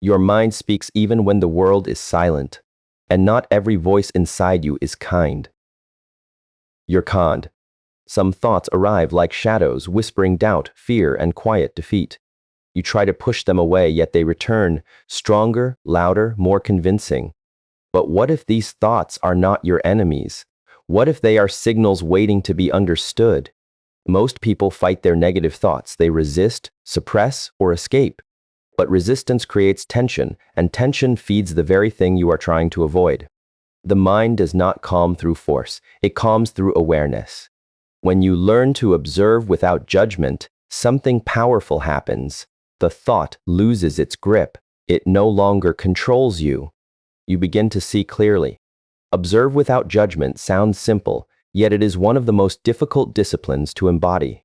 Your mind speaks even when the world is silent, and not every voice inside you is kind. You're conned. Some thoughts arrive like shadows, whispering doubt, fear, and quiet defeat. You try to push them away, yet they return, stronger, louder, more convincing. But what if these thoughts are not your enemies? What if they are signals waiting to be understood? Most people fight their negative thoughts. They resist, suppress, or escape. But resistance creates tension, and tension feeds the very thing you are trying to avoid. The mind does not calm through force. It calms through awareness. When you learn to observe without judgment, something powerful happens. The thought loses its grip. It no longer controls you. You begin to see clearly. Observe without judgment sounds simple, yet it is one of the most difficult disciplines to embody.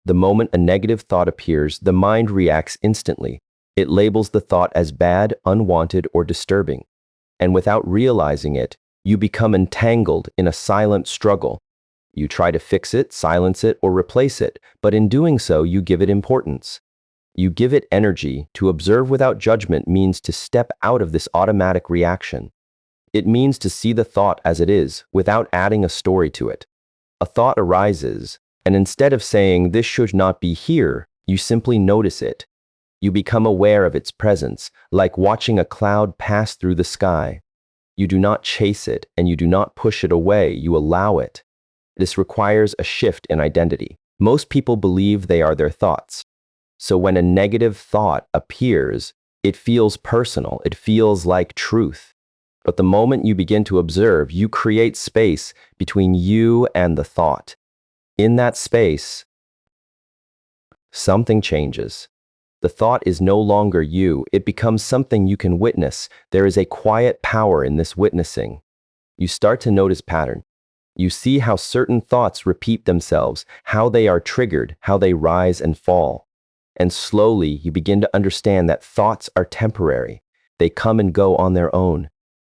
The moment a negative thought appears, the mind reacts instantly. It labels the thought as bad, unwanted, or disturbing. And without realizing it, you become entangled in a silent struggle. You try to fix it, silence it, or replace it, but in doing so, you give it importance. You give it energy. To observe without judgment means to step out of this automatic reaction. It means to see the thought as it is, without adding a story to it. A thought arises, and instead of saying, "This should not be here," you simply notice it. You become aware of its presence, like watching a cloud pass through the sky. You do not chase it, and you do not push it away, you allow it. This requires a shift in identity. Most people believe they are their thoughts. So when a negative thought appears, it feels personal, it feels like truth. But the moment you begin to observe, you create space between you and the thought. In that space, something changes. The thought is no longer you, it becomes something you can witness. There is a quiet power in this witnessing. You start to notice pattern. You see how certain thoughts repeat themselves, how they are triggered, how they rise and fall. And slowly, you begin to understand that thoughts are temporary. They come and go on their own.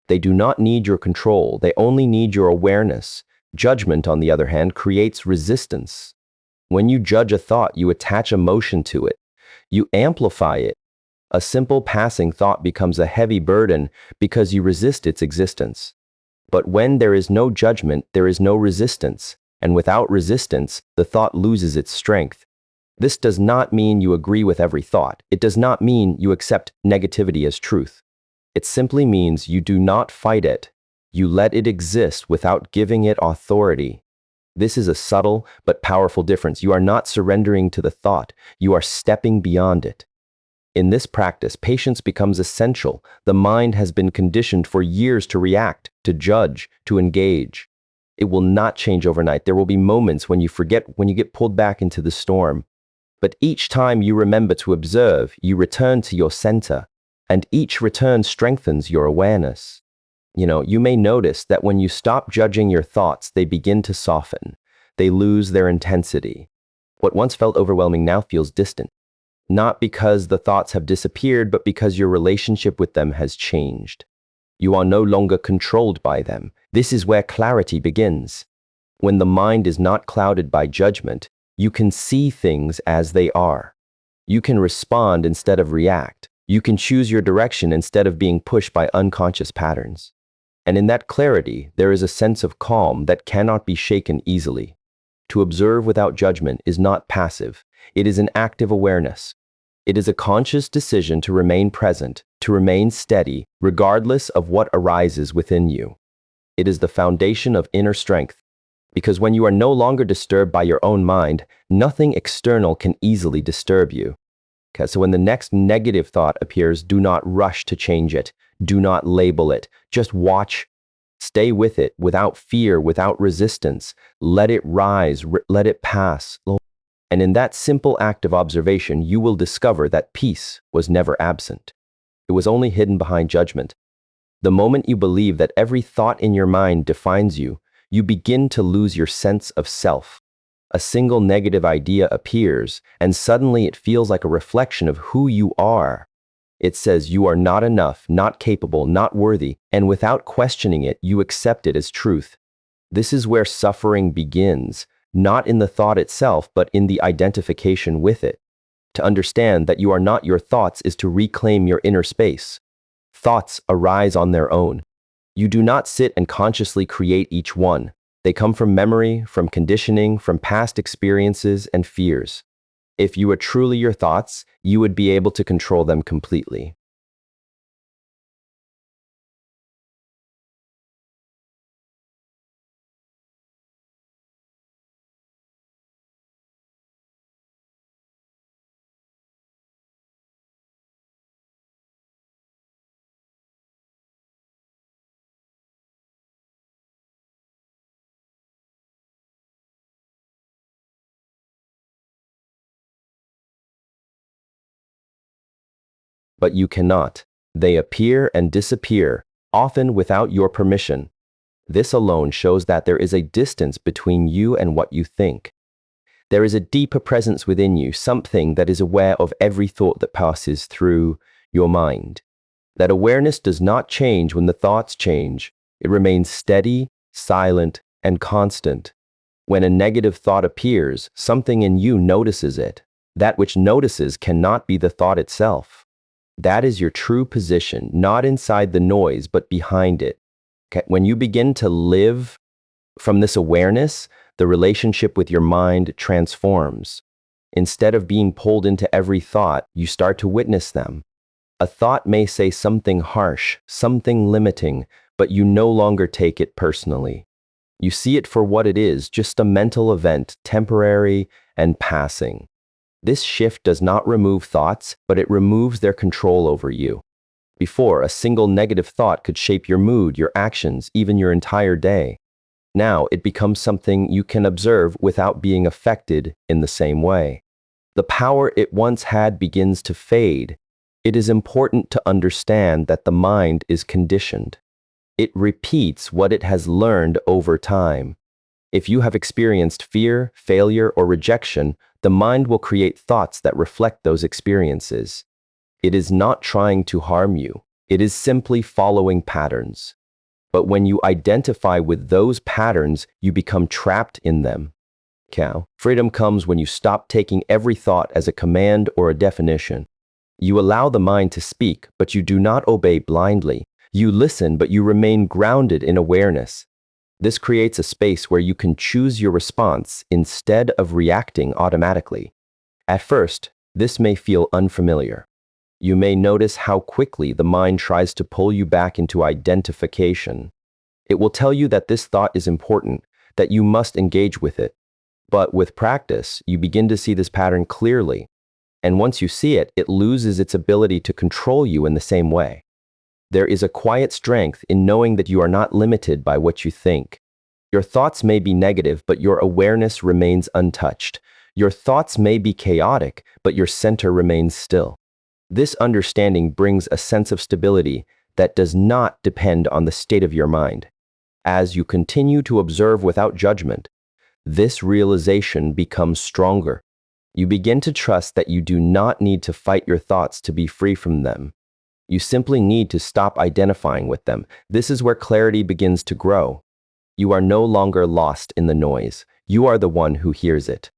They do not need your control. They only need your awareness. Judgment, on the other hand, creates resistance. When you judge a thought, you attach emotion to it. You amplify it. A simple passing thought becomes a heavy burden because you resist its existence. But when there is no judgment, there is no resistance. And without resistance, the thought loses its strength. This does not mean you agree with every thought. It does not mean you accept negativity as truth. It simply means you do not fight it. You let it exist without giving it authority. This is a subtle but powerful difference. You are not surrendering to the thought. You are stepping beyond it. In this practice, patience becomes essential. The mind has been conditioned for years to react, to judge, to engage. It will not change overnight. There will be moments when you forget, when you get pulled back into the storm. But each time you remember to observe, you return to your center, and each return strengthens your awareness. You may notice that when you stop judging your thoughts, they begin to soften. They lose their intensity. What once felt overwhelming now feels distant. Not because the thoughts have disappeared, but because your relationship with them has changed. You are no longer controlled by them. This is where clarity begins. When the mind is not clouded by judgment, you can see things as they are. You can respond instead of react. You can choose your direction instead of being pushed by unconscious patterns. And in that clarity, there is a sense of calm that cannot be shaken easily. To observe without judgment is not passive. It is an active awareness. It is a conscious decision to remain present, to remain steady, regardless of what arises within you. It is the foundation of inner strength. Because when you are no longer disturbed by your own mind, nothing external can easily disturb you. Okay, so when the next negative thought appears, do not rush to change it. Do not label it. Just watch. Stay with it without fear, without resistance. Let it rise, let it pass. And in that simple act of observation, you will discover that peace was never absent. It was only hidden behind judgment. The moment you believe that every thought in your mind defines you, you begin to lose your sense of self. A single negative idea appears, and suddenly it feels like a reflection of who you are. It says you are not enough, not capable, not worthy, and without questioning it, you accept it as truth. This is where suffering begins, not in the thought itself, but in the identification with it. To understand that you are not your thoughts is to reclaim your inner space. Thoughts arise on their own. You do not sit and consciously create each one. They come from memory, from conditioning, from past experiences and fears. If you were truly your thoughts, you would be able to control them completely. But you cannot. They appear and disappear, often without your permission. This alone shows that there is a distance between you and what you think. There is a deeper presence within you, something that is aware of every thought that passes through your mind. That awareness does not change when the thoughts change. It remains steady, silent, and constant. When a negative thought appears, something in you notices it. That which notices cannot be the thought itself. That is your true position, not inside the noise, but behind it. Okay? When you begin to live from this awareness, the relationship with your mind transforms. Instead of being pulled into every thought, you start to witness them. A thought may say something harsh, something limiting, but you no longer take it personally. You see it for what it is, just a mental event, temporary and passing. This shift does not remove thoughts, but it removes their control over you. Before, a single negative thought could shape your mood, your actions, even your entire day. Now, it becomes something you can observe without being affected in the same way. The power it once had begins to fade. It is important to understand that the mind is conditioned. It repeats what it has learned over time. If you have experienced fear, failure, or rejection, the mind will create thoughts that reflect those experiences. It is not trying to harm you. It is simply following patterns. But when you identify with those patterns, you become trapped in them. Freedom comes when you stop taking every thought as a command or a definition. You allow the mind to speak, but you do not obey blindly. You listen, but you remain grounded in awareness. This creates a space where you can choose your response instead of reacting automatically. At first, this may feel unfamiliar. You may notice how quickly the mind tries to pull you back into identification. It will tell you that this thought is important, that you must engage with it. But with practice, you begin to see this pattern clearly. And once you see it, it loses its ability to control you in the same way. There is a quiet strength in knowing that you are not limited by what you think. Your thoughts may be negative, but your awareness remains untouched. Your thoughts may be chaotic, but your center remains still. This understanding brings a sense of stability that does not depend on the state of your mind. As you continue to observe without judgment, this realization becomes stronger. You begin to trust that you do not need to fight your thoughts to be free from them. You simply need to stop identifying with them. This is where clarity begins to grow. You are no longer lost in the noise. You are the one who hears it.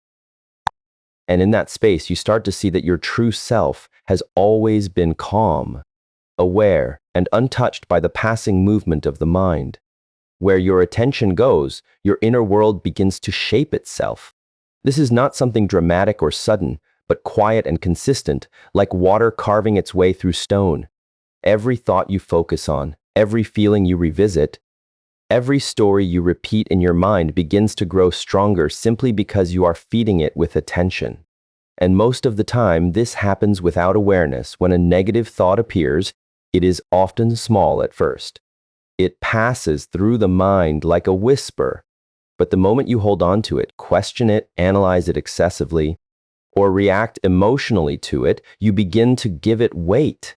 And in that space, you start to see that your true self has always been calm, aware, and untouched by the passing movement of the mind. Where your attention goes, your inner world begins to shape itself. This is not something dramatic or sudden, but quiet and consistent, like water carving its way through stone. Every thought you focus on, every feeling you revisit, every story you repeat in your mind begins to grow stronger simply because you are feeding it with attention. And most of the time, this happens without awareness. When a negative thought appears, it is often small at first. It passes through the mind like a whisper. But the moment you hold on to it, question it, analyze it excessively, or react emotionally to it, you begin to give it weight.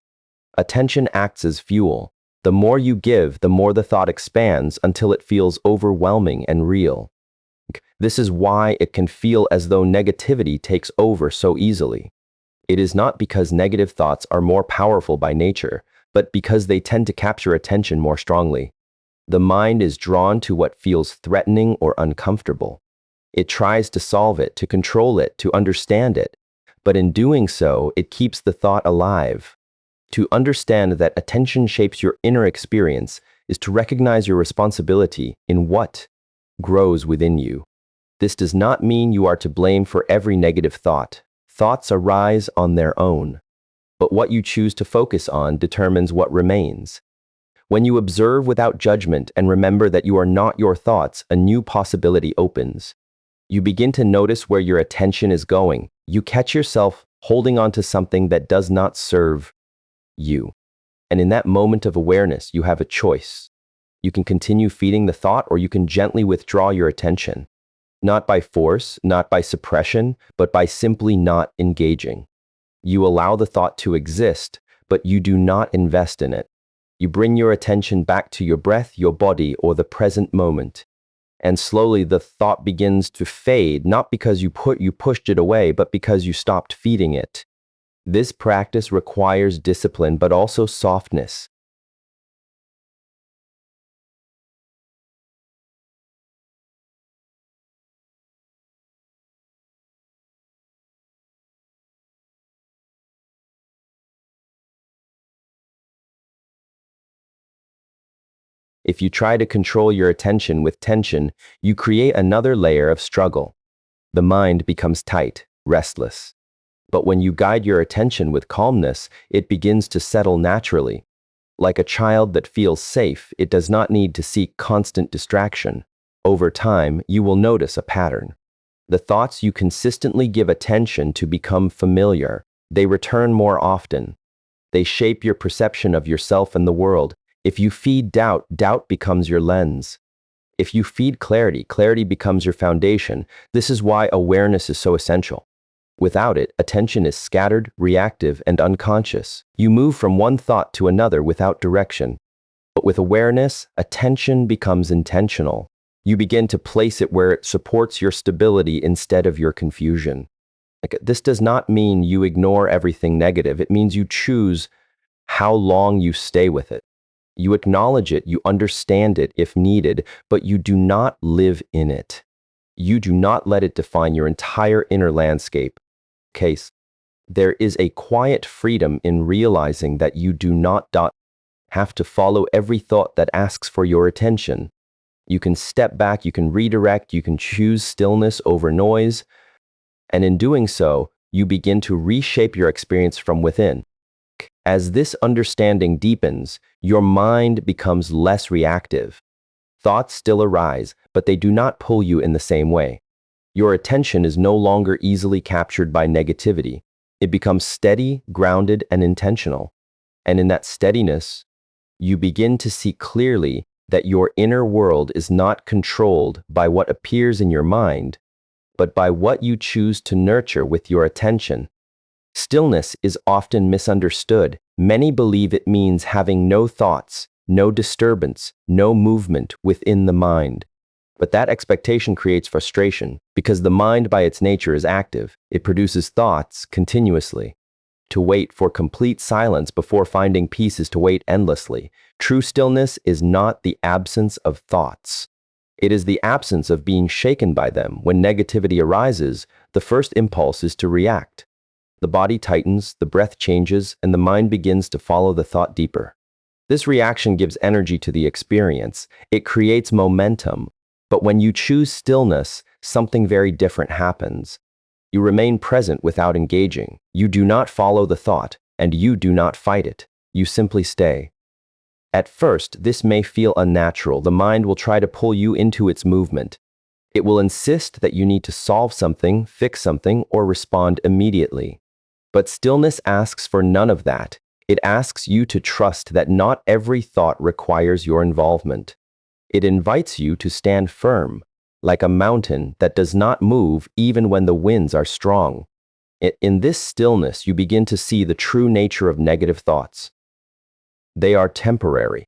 Attention acts as fuel. The more you give, the more the thought expands until it feels overwhelming and real. This is why it can feel as though negativity takes over so easily. It is not because negative thoughts are more powerful by nature, but because they tend to capture attention more strongly. The mind is drawn to what feels threatening or uncomfortable. It tries to solve it, to control it, to understand it. but in doing so, it keeps the thought alive. To understand that attention shapes your inner experience is to recognize your responsibility in what grows within you. This does not mean you are to blame for every negative thought. Thoughts arise on their own, but what you choose to focus on determines what remains. When you observe without judgment and remember that you are not your thoughts, a new possibility opens. You begin to notice where your attention is going. You catch yourself holding on to something that does not serve you. And in that moment of awareness, you have a choice. You can continue feeding the thought, or you can gently withdraw your attention. Not by force, not by suppression, but by simply not engaging. You allow the thought to exist, but you do not invest in it. You bring your attention back to your breath, your body, or the present moment. And slowly the thought begins to fade, not because you pushed it away, but because you stopped feeding it. This practice requires discipline, but also softness. If you try to control your attention with tension, you create another layer of struggle. The mind becomes tight, restless. But when you guide your attention with calmness, it begins to settle naturally. Like a child that feels safe, it does not need to seek constant distraction. Over time, you will notice a pattern. The thoughts you consistently give attention to become familiar. They return more often. They shape your perception of yourself and the world. If you feed doubt, doubt becomes your lens. If you feed clarity, clarity becomes your foundation. This is why awareness is so essential. Without it, attention is scattered, reactive, and unconscious. You move from one thought to another without direction. But with awareness, attention becomes intentional. You begin to place it where it supports your stability instead of your confusion. This does not mean you ignore everything negative. It means you choose how long you stay with it. You acknowledge it, you understand it if needed, but you do not live in it. You do not let it define your entire inner landscape. There is a quiet freedom in realizing that you do not have to follow every thought that asks for your attention. You can step back, you can redirect, you can choose stillness over noise, and in doing so, you begin to reshape your experience from within. As this understanding deepens, your mind becomes less reactive. Thoughts still arise, but they do not pull you in the same way. Your attention is no longer easily captured by negativity. It becomes steady, grounded, and intentional. And in that steadiness, you begin to see clearly that your inner world is not controlled by what appears in your mind, but by what you choose to nurture with your attention. Stillness is often misunderstood. Many believe it means having no thoughts, no disturbance, no movement within the mind. But that expectation creates frustration because the mind by its nature is active. It produces thoughts continuously. To wait for complete silence before finding peace is to wait endlessly. True stillness is not the absence of thoughts. It is the absence of being shaken by them. When negativity arises, the first impulse is to react. The body tightens, the breath changes, and the mind begins to follow the thought deeper. This reaction gives energy to the experience. It creates momentum. But when you choose stillness, something very different happens. You remain present without engaging. You do not follow the thought, and you do not fight it. You simply stay. At first, this may feel unnatural. The mind will try to pull you into its movement. It will insist that you need to solve something, fix something, or respond immediately. But stillness asks for none of that. It asks you to trust that not every thought requires your involvement. It invites you to stand firm, like a mountain that does not move even when the winds are strong. In this stillness, you begin to see the true nature of negative thoughts. They are temporary.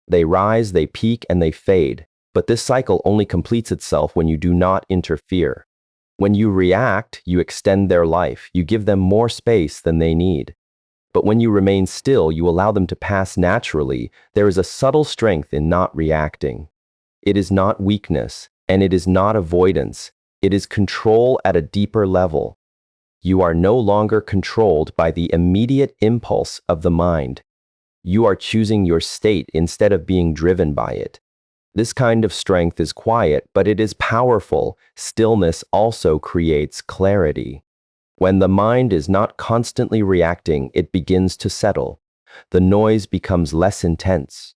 They rise, they peak, and they fade. But this cycle only completes itself when you do not interfere. When you react, you extend their life. You give them more space than they need. But when you remain still, you allow them to pass naturally. There is a subtle strength in not reacting. It is not weakness, and it is not avoidance. It is control at a deeper level. You are no longer controlled by the immediate impulse of the mind. You are choosing your state instead of being driven by it. This kind of strength is quiet, but it is powerful. Stillness also creates clarity. When the mind is not constantly reacting, it begins to settle. The noise becomes less intense.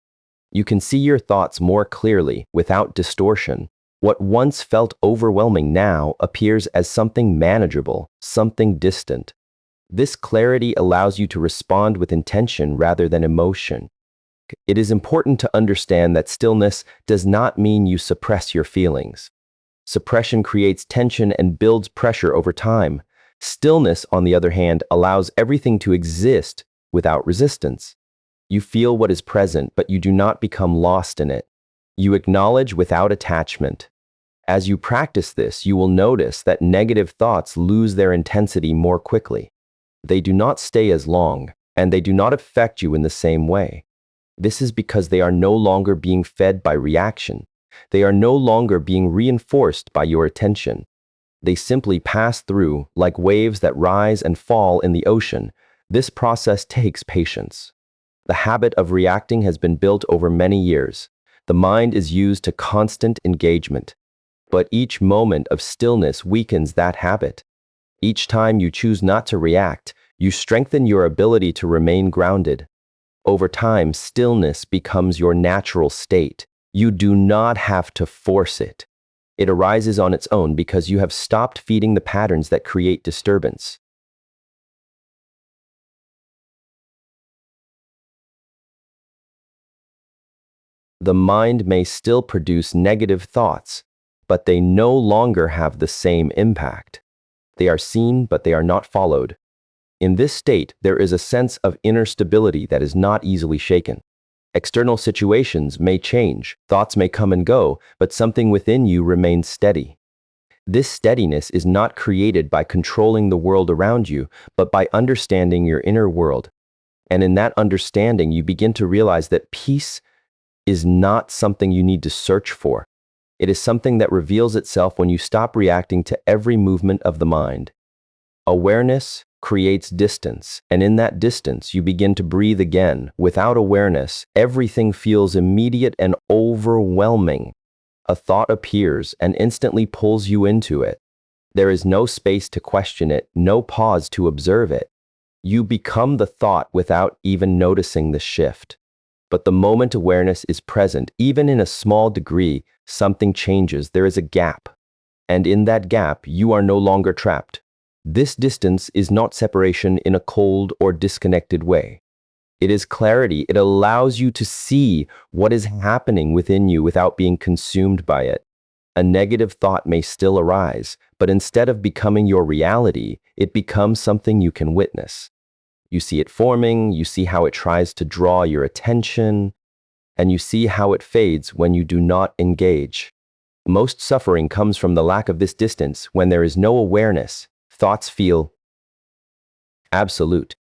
You can see your thoughts more clearly, without distortion. What once felt overwhelming now appears as something manageable, something distant. This clarity allows you to respond with intention rather than emotion. It is important to understand that stillness does not mean you suppress your feelings. Suppression creates tension and builds pressure over time. Stillness, on the other hand, allows everything to exist without resistance. You feel what is present, but you do not become lost in it. You acknowledge without attachment. As you practice this, you will notice that negative thoughts lose their intensity more quickly. They do not stay as long, and they do not affect you in the same way. This is because they are no longer being fed by reaction. They are no longer being reinforced by your attention. They simply pass through like waves that rise and fall in the ocean. This process takes patience. The habit of reacting has been built over many years. The mind is used to constant engagement. But each moment of stillness weakens that habit. Each time you choose not to react, you strengthen your ability to remain grounded. Over time, stillness becomes your natural state. You do not have to force it. It arises on its own because you have stopped feeding the patterns that create disturbance. The mind may still produce negative thoughts, but they no longer have the same impact. They are seen, but they are not followed. In this state, there is a sense of inner stability that is not easily shaken. External situations may change, thoughts may come and go, but something within you remains steady. This steadiness is not created by controlling the world around you, but by understanding your inner world. And in that understanding, you begin to realize that peace is not something you need to search for. It is something that reveals itself when you stop reacting to every movement of the mind. Awareness creates distance, and in that distance, you begin to breathe again. Without awareness, everything feels immediate and overwhelming. A thought appears and instantly pulls you into it. There is no space to question it, no pause to observe it. You become the thought without even noticing the shift. But the moment awareness is present, even in a small degree, something changes. There is a gap. And in that gap, you are no longer trapped. This distance is not separation in a cold or disconnected way. It is clarity. It allows you to see what is happening within you without being consumed by it. A negative thought may still arise, but instead of becoming your reality, it becomes something you can witness. You see it forming, you see how it tries to draw your attention, and you see how it fades when you do not engage. Most suffering comes from the lack of this distance. When there is no awareness, thoughts feel absolute.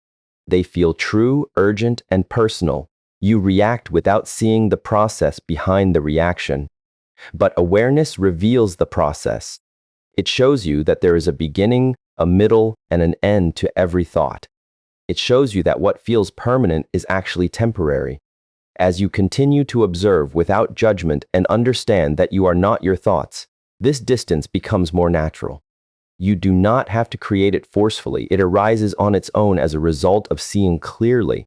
They feel true, urgent, and personal. You react without seeing the process behind the reaction. But awareness reveals the process. It shows you that there is a beginning, a middle, and an end to every thought. It shows you that what feels permanent is actually temporary. As you continue to observe without judgment and understand that you are not your thoughts, this distance becomes more natural. You do not have to create it forcefully. It arises on its own as a result of seeing clearly.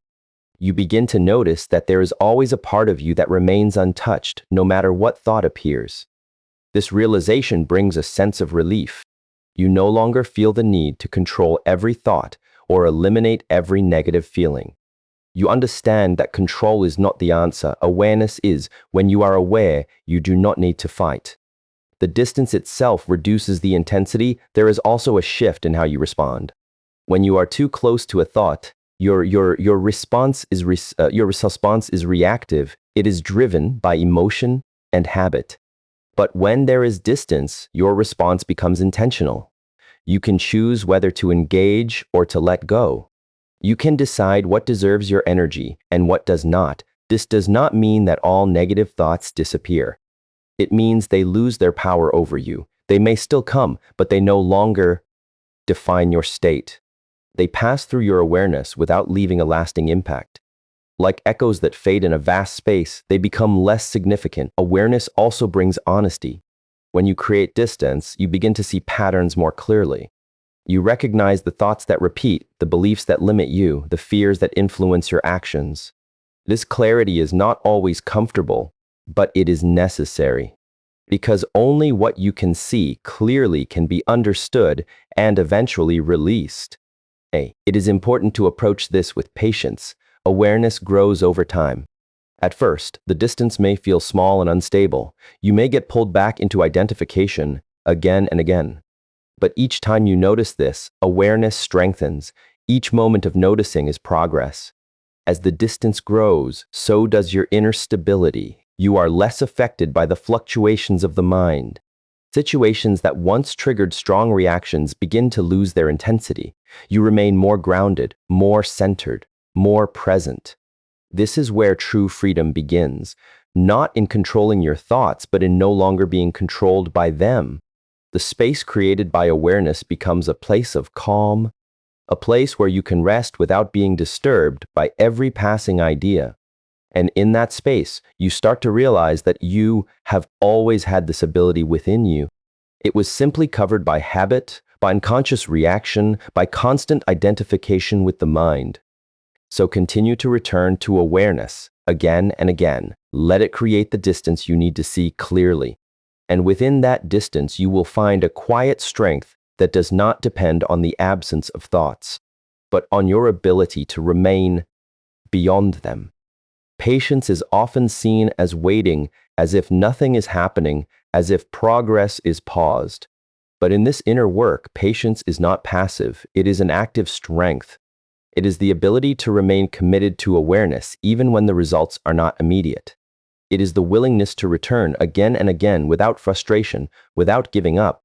You begin to notice that there is always a part of you that remains untouched, no matter what thought appears. This realization brings a sense of relief. You no longer feel the need to control every thought or eliminate every negative feeling. You understand that control is not the answer. Awareness is. When you are aware, you do not need to fight. The distance itself reduces the intensity. There is also a shift in how you respond. When you are too close to a thought, your response is reactive. It is driven by emotion and habit. But when there is distance, your response becomes intentional. You can choose whether to engage or to let go. You can decide what deserves your energy and what does not. This does not mean that all negative thoughts disappear. It means they lose their power over you. They may still come, but they no longer define your state. They pass through your awareness without leaving a lasting impact. Like echoes that fade in a vast space, they become less significant. Awareness also brings honesty. When you create distance, you begin to see patterns more clearly. You recognize the thoughts that repeat, the beliefs that limit you, the fears that influence your actions. This clarity is not always comfortable, but it is necessary. Because only what you can see clearly can be understood and eventually released. It is important to approach this with patience. Awareness grows over time. At first, the distance may feel small and unstable. You may get pulled back into identification again and again. But each time you notice this, awareness strengthens. Each moment of noticing is progress. As the distance grows, so does your inner stability. You are less affected by the fluctuations of the mind. Situations that once triggered strong reactions begin to lose their intensity. You remain more grounded, more centered, more present. This is where true freedom begins, not in controlling your thoughts, but in no longer being controlled by them. The space created by awareness becomes a place of calm, a place where you can rest without being disturbed by every passing idea. And in that space, you start to realize that you have always had this ability within you. It was simply covered by habit, by unconscious reaction, by constant identification with the mind. So continue to return to awareness again and again. Let it create the distance you need to see clearly. And within that distance, you will find a quiet strength that does not depend on the absence of thoughts, but on your ability to remain beyond them. Patience is often seen as waiting, as if nothing is happening, as if progress is paused. But in this inner work, patience is not passive, it is an active strength. It is the ability to remain committed to awareness even when the results are not immediate. It is the willingness to return again and again without frustration, without giving up.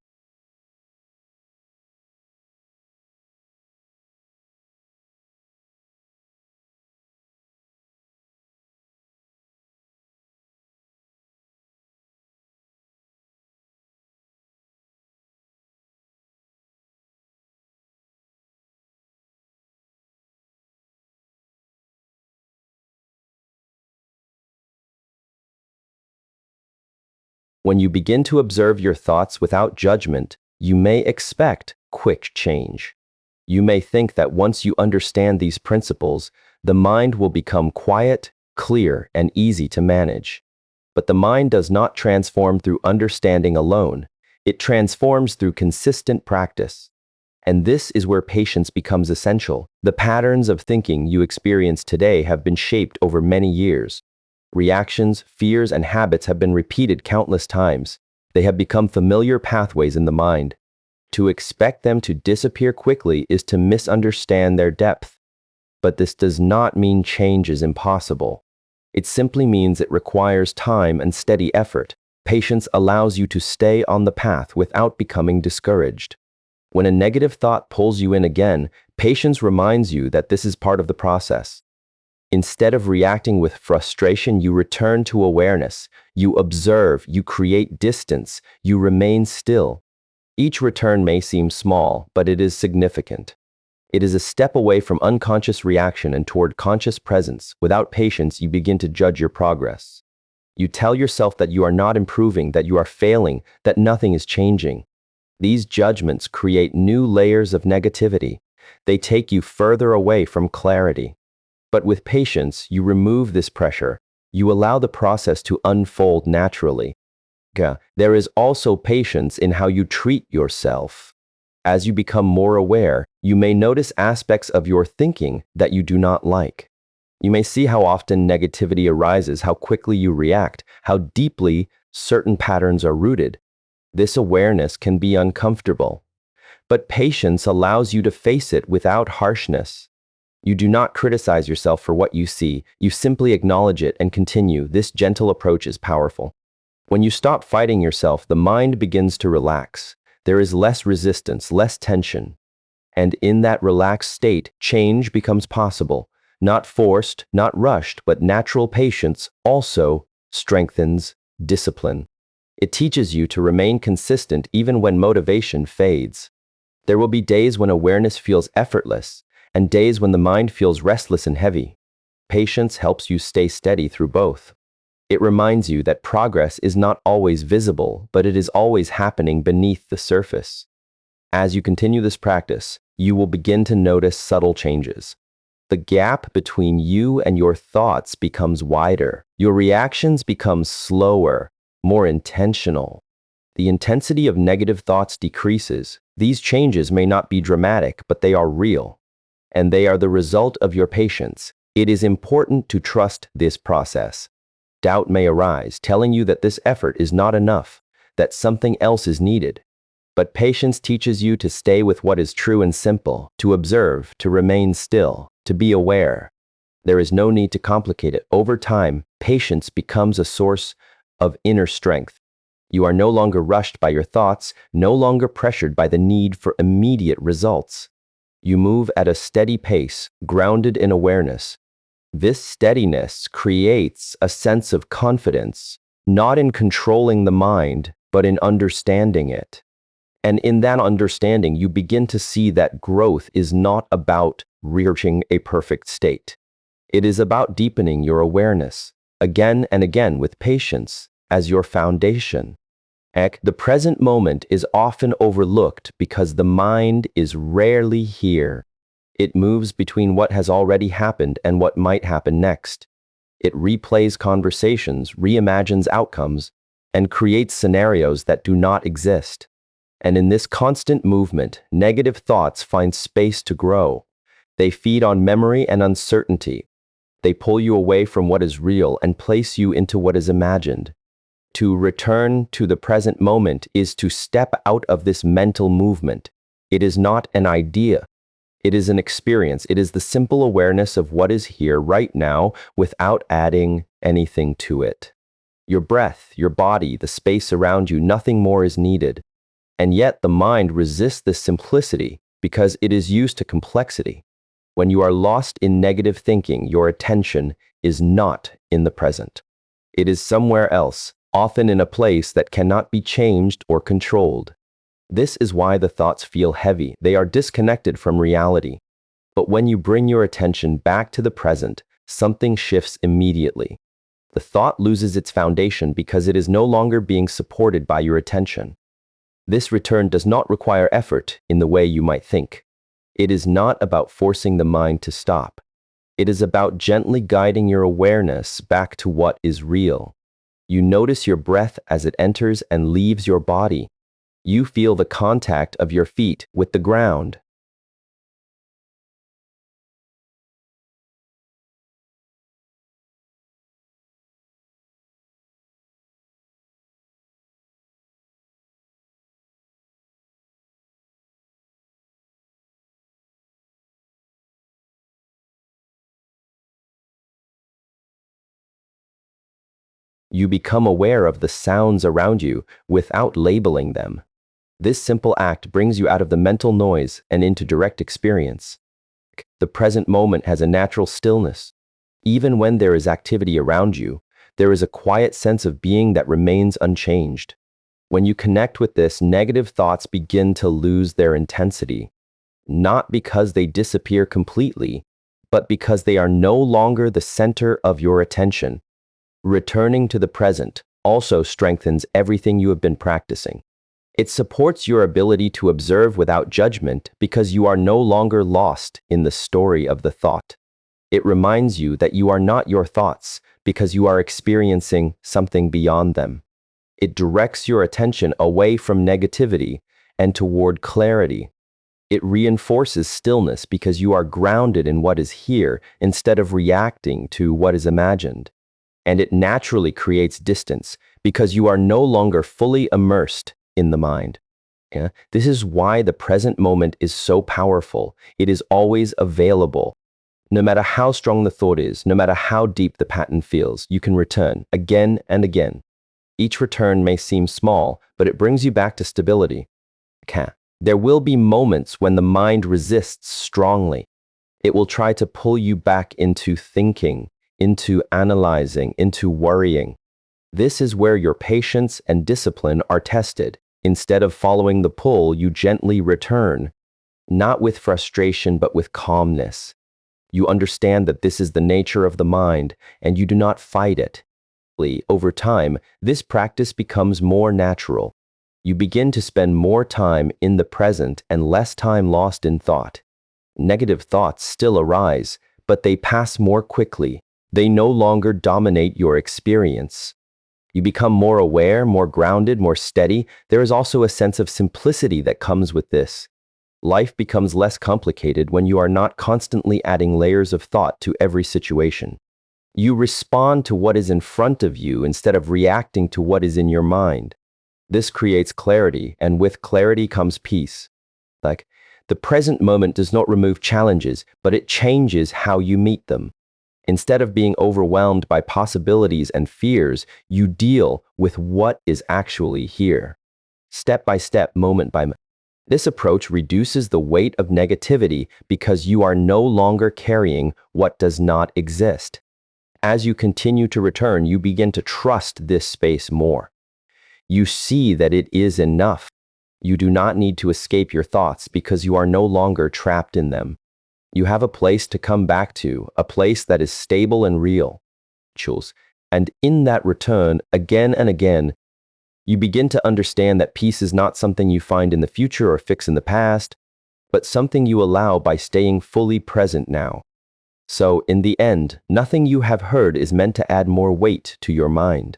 When you begin to observe your thoughts without judgment, you may expect quick change. You may think that once you understand these principles, the mind will become quiet, clear, and easy to manage. But the mind does not transform through understanding alone. It transforms through consistent practice. And this is where patience becomes essential. The patterns of thinking you experience today have been shaped over many years. Reactions, fears, and habits have been repeated countless times. They have become familiar pathways in the mind. To expect them to disappear quickly is to misunderstand their depth. But this does not mean change is impossible. It simply means it requires time and steady effort. Patience allows you to stay on the path without becoming discouraged. When a negative thought pulls you in again, patience reminds you that this is part of the process. Instead of reacting with frustration, you return to awareness. You observe, you create distance, you remain still. Each return may seem small, but it is significant. It is a step away from unconscious reaction and toward conscious presence. Without patience, you begin to judge your progress. You tell yourself that you are not improving, that you are failing, that nothing is changing. These judgments create new layers of negativity. They take you further away from clarity. But with patience, you remove this pressure. You allow the process to unfold naturally. There is also patience in how you treat yourself. As you become more aware, you may notice aspects of your thinking that you do not like. You may see how often negativity arises, how quickly you react, how deeply certain patterns are rooted. This awareness can be uncomfortable. But patience allows you to face it without harshness. You do not criticize yourself for what you see, you simply acknowledge it and continue. This gentle approach is powerful. When you stop fighting yourself, the mind begins to relax. There is less resistance, less tension. And in that relaxed state, change becomes possible. Not forced, not rushed, but natural patience also strengthens discipline. It teaches you to remain consistent even when motivation fades. There will be days when awareness feels effortless and days when the mind feels restless and heavy. Patience helps you stay steady through both. It reminds you that progress is not always visible, but it is always happening beneath the surface. As you continue this practice, you will begin to notice subtle changes. The gap between you and your thoughts becomes wider. Your reactions become slower, more intentional. The intensity of negative thoughts decreases. These changes may not be dramatic, but they are real, and they are the result of your patience. It is important to trust this process. Doubt may arise, telling you that this effort is not enough, that something else is needed. But patience teaches you to stay with what is true and simple, to observe, to remain still, to be aware. There is no need to complicate it. Over time, patience becomes a source of inner strength. You are no longer rushed by your thoughts, no longer pressured by the need for immediate results. You move at a steady pace, grounded in awareness. This steadiness creates a sense of confidence, not in controlling the mind, but in understanding it. And in that understanding, you begin to see that growth is not about reaching a perfect state. It is about deepening your awareness, again and again with patience as your foundation. The present moment is often overlooked because the mind is rarely here. It moves between what has already happened and what might happen next. It replays conversations, reimagines outcomes, and creates scenarios that do not exist. And in this constant movement, negative thoughts find space to grow. They feed on memory and uncertainty. They pull you away from what is real and place you into what is imagined. To return to the present moment is to step out of this mental movement. It is not an idea. It is an experience. It is the simple awareness of what is here right now without adding anything to it. Your breath, your body, the space around you, nothing more is needed. And yet the mind resists this simplicity because it is used to complexity. When you are lost in negative thinking, your attention is not in the present. It is somewhere else, often in a place that cannot be changed or controlled. This is why the thoughts feel heavy. They are disconnected from reality. But when you bring your attention back to the present, something shifts immediately. The thought loses its foundation because it is no longer being supported by your attention. This return does not require effort in the way you might think. It is not about forcing the mind to stop. It is about gently guiding your awareness back to what is real. You notice your breath as it enters and leaves your body. You feel the contact of your feet with the ground. You become aware of the sounds around you without labeling them. This simple act brings you out of the mental noise and into direct experience. The present moment has a natural stillness. Even when there is activity around you, there is a quiet sense of being that remains unchanged. When you connect with this, negative thoughts begin to lose their intensity, not because they disappear completely, but because they are no longer the center of your attention. Returning to the present also strengthens everything you have been practicing. It supports your ability to observe without judgment because you are no longer lost in the story of the thought. It reminds you that you are not your thoughts because you are experiencing something beyond them. It directs your attention away from negativity and toward clarity. It reinforces stillness because you are grounded in what is here instead of reacting to what is imagined. And it naturally creates distance because you are no longer fully immersed in the mind. This is why the present moment is so powerful. It is always available. No matter how strong the thought is, no matter how deep the pattern feels, you can return again and again. Each return may seem small, but it brings you back to stability. There will be moments when the mind resists strongly. It will try to pull you back into thinking, into analyzing, into worrying. This is where your patience and discipline are tested. Instead of following the pull, you gently return, not with frustration, but with calmness. You understand that this is the nature of the mind, and you do not fight it. Over time, this practice becomes more natural. You begin to spend more time in the present and less time lost in thought. Negative thoughts still arise, but they pass more quickly. They no longer dominate your experience. You become more aware, more grounded, more steady. There is also a sense of simplicity that comes with this. Life becomes less complicated when you are not constantly adding layers of thought to every situation. You respond to what is in front of you instead of reacting to what is in your mind. This creates clarity, and with clarity comes peace. The present moment does not remove challenges, but it changes how you meet them. Instead of being overwhelmed by possibilities and fears, you deal with what is actually here. Step by step, moment by moment. This approach reduces the weight of negativity because you are no longer carrying what does not exist. As you continue to return, you begin to trust this space more. You see that it is enough. You do not need to escape your thoughts because you are no longer trapped in them. You have a place to come back to, a place that is stable and real. And in that return, again and again, you begin to understand that peace is not something you find in the future or fix in the past, but something you allow by staying fully present now. So, in the end, nothing you have heard is meant to add more weight to your mind.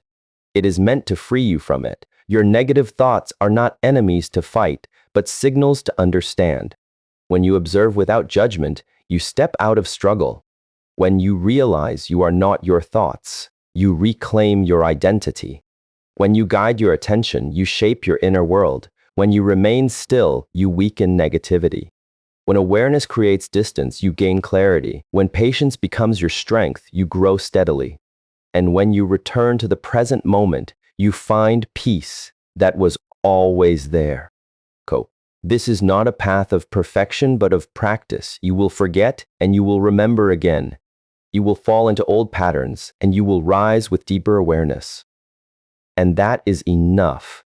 It is meant to free you from it. Your negative thoughts are not enemies to fight, but signals to understand. When you observe without judgment, you step out of struggle. When you realize you are not your thoughts, you reclaim your identity. When you guide your attention, you shape your inner world. When you remain still, you weaken negativity. When awareness creates distance, you gain clarity. When patience becomes your strength, you grow steadily. And when you return to the present moment, you find peace that was always there. This is not a path of perfection, but of practice. You will forget and you will remember again. You will fall into old patterns and you will rise with deeper awareness. And that is enough,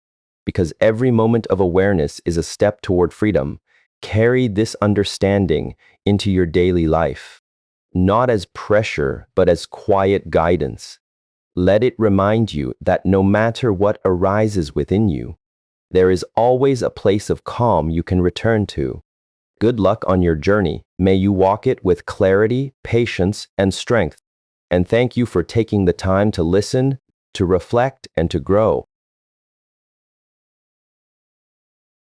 because every moment of awareness is a step toward freedom. Carry this understanding into your daily life, not as pressure, but as quiet guidance. Let it remind you that no matter what arises within you, there is always a place of calm you can return to. Good luck on your journey. May you walk it with clarity, patience, and strength. And thank you for taking the time to listen, to reflect, and to grow.